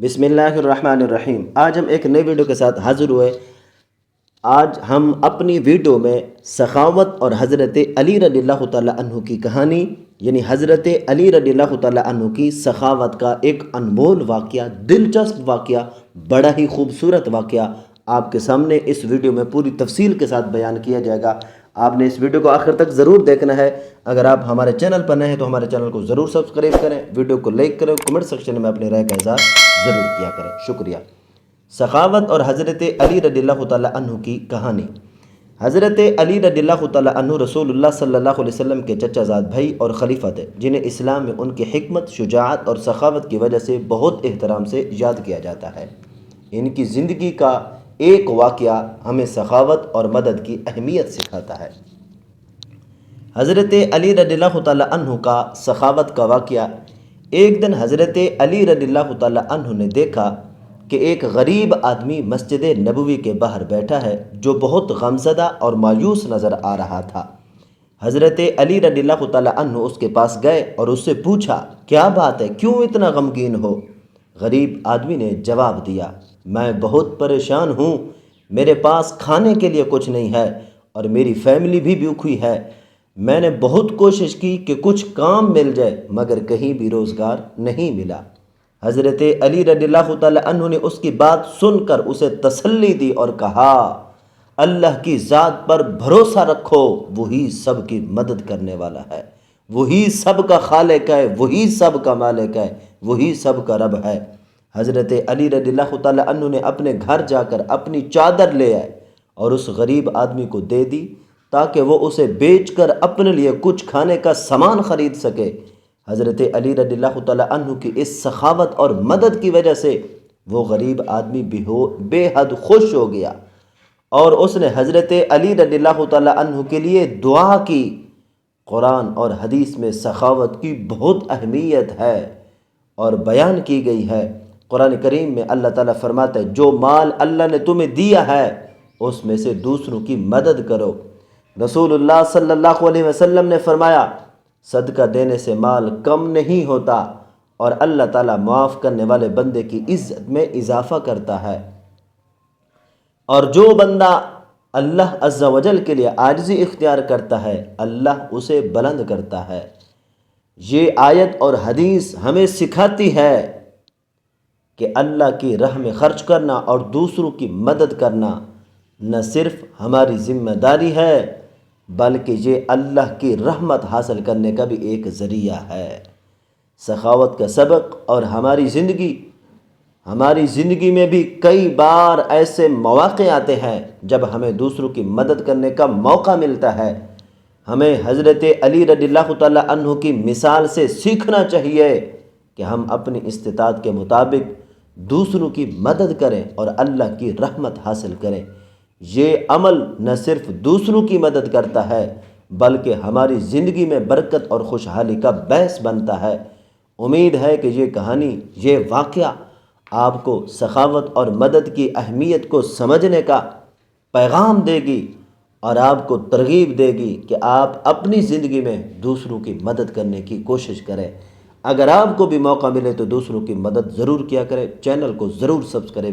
بسم اللہ الرحمن الرحیم۔ آج ہم ایک نئی ویڈیو کے ساتھ حاضر ہوئے۔ آج ہم اپنی ویڈیو میں سخاوت اور حضرت علی رضی اللہ تعالیٰ عنہ کی کہانی، یعنی حضرت علی رضی اللہ تعالیٰ عنہ کی سخاوت کا ایک انمول واقعہ، دلچسپ واقعہ، بڑا ہی خوبصورت واقعہ آپ کے سامنے اس ویڈیو میں پوری تفصیل کے ساتھ بیان کیا جائے گا۔ آپ نے اس ویڈیو کو آخر تک ضرور دیکھنا ہے۔ اگر آپ ہمارے چینل پر نئے ہیں تو ہمارے چینل کو ضرور سبسکرائب کریں، ویڈیو کو لائک کریں، کمنٹ سیکشن میں اپنی رائے کا اظہار ضرور کیا کریں۔ شکریہ۔ سخاوت اور حضرت علی رضی اللہ تعالیٰ عنہ کی کہانی۔ حضرت علی رضی اللہ تعالیٰ عنہ رسول اللہ صلی اللہ علیہ وسلم کے چچا زاد بھائی اور خلیفہ تھے، جنہیں اسلام میں ان کی حکمت، شجاعت اور سخاوت کی وجہ سے بہت احترام سے یاد کیا جاتا ہے۔ ان کی زندگی کا ایک واقعہ ہمیں سخاوت اور مدد کی اہمیت سکھاتا ہے۔ حضرت علی رضی اللہ تعالیٰ عنہ کا سخاوت کا واقعہ۔ ایک دن حضرت علی رضی اللہ تعالیٰ عنہ نے دیکھا کہ ایک غریب آدمی مسجد نبوی کے باہر بیٹھا ہے، جو بہت غمزدہ اور مایوس نظر آ رہا تھا۔ حضرت علی رضی اللہ تعالیٰ عنہ اس کے پاس گئے اور اس سے پوچھا، کیا بات ہے، کیوں اتنا غمگین ہو؟ غریب آدمی نے جواب دیا، میں بہت پریشان ہوں، میرے پاس کھانے کے لیے کچھ نہیں ہے اور میری فیملی بھی بھوکی ہے۔ میں نے بہت کوشش کی کہ کچھ کام مل جائے، مگر کہیں بھی روزگار نہیں ملا۔ حضرت علی رضی اللہ تعالیٰ عنہ نے اس کی بات سن کر اسے تسلی دی اور کہا، اللہ کی ذات پر بھروسہ رکھو، وہی سب کی مدد کرنے والا ہے، وہی سب کا خالق ہے، وہی سب کا مالک ہے، وہی سب کا رب ہے۔ حضرت علی رضی اللہ تعالیٰ عنہ نے اپنے گھر جا کر اپنی چادر لے آئے اور اس غریب آدمی کو دے دی تاکہ وہ اسے بیچ کر اپنے لیے کچھ کھانے کا سامان خرید سکے۔ حضرت علی رضی اللہ تعالیٰ عنہ کی اس سخاوت اور مدد کی وجہ سے وہ غریب آدمی بے حد خوش ہو گیا اور اس نے حضرت علی رضی اللہ تعالیٰ عنہ کے لیے دعا کی۔ قرآن اور حدیث میں سخاوت کی بہت اہمیت ہے اور بیان کی گئی ہے۔ قرآن کریم میں اللہ تعالیٰ فرماتا ہے، جو مال اللہ نے تمہیں دیا ہے اس میں سے دوسروں کی مدد کرو۔ رسول اللہ صلی اللہ علیہ وسلم نے فرمایا، صدقہ دینے سے مال کم نہیں ہوتا اور اللہ تعالیٰ معاف کرنے والے بندے کی عزت میں اضافہ کرتا ہے۔ اور جو بندہ اللہ عز و جل کے لیے عاجزی اختیار کرتا ہے، اللہ اسے بلند کرتا ہے۔ یہ آیت اور حدیث ہمیں سکھاتی ہے کہ اللہ کی راہ میں خرچ کرنا اور دوسروں کی مدد کرنا نہ صرف ہماری ذمہ داری ہے، بلکہ یہ اللہ کی رحمت حاصل کرنے کا بھی ایک ذریعہ ہے۔ سخاوت کا سبق اور ہماری زندگی میں بھی کئی بار ایسے مواقع آتے ہیں جب ہمیں دوسروں کی مدد کرنے کا موقع ملتا ہے۔ ہمیں حضرت علی رضی اللہ تعالیٰ عنہ کی مثال سے سیکھنا چاہیے کہ ہم اپنی استطاعت کے مطابق دوسروں کی مدد کریں اور اللہ کی رحمت حاصل کریں۔ یہ عمل نہ صرف دوسروں کی مدد کرتا ہے بلکہ ہماری زندگی میں برکت اور خوشحالی کا باعث بنتا ہے۔ امید ہے کہ یہ کہانی، یہ واقعہ آپ کو سخاوت اور مدد کی اہمیت کو سمجھنے کا پیغام دے گی اور آپ کو ترغیب دے گی کہ آپ اپنی زندگی میں دوسروں کی مدد کرنے کی کوشش کریں۔ اگر آپ کو بھی موقع ملے تو دوسروں کی مدد ضرور کیا کریں۔ چینل کو ضرور سبسکرائب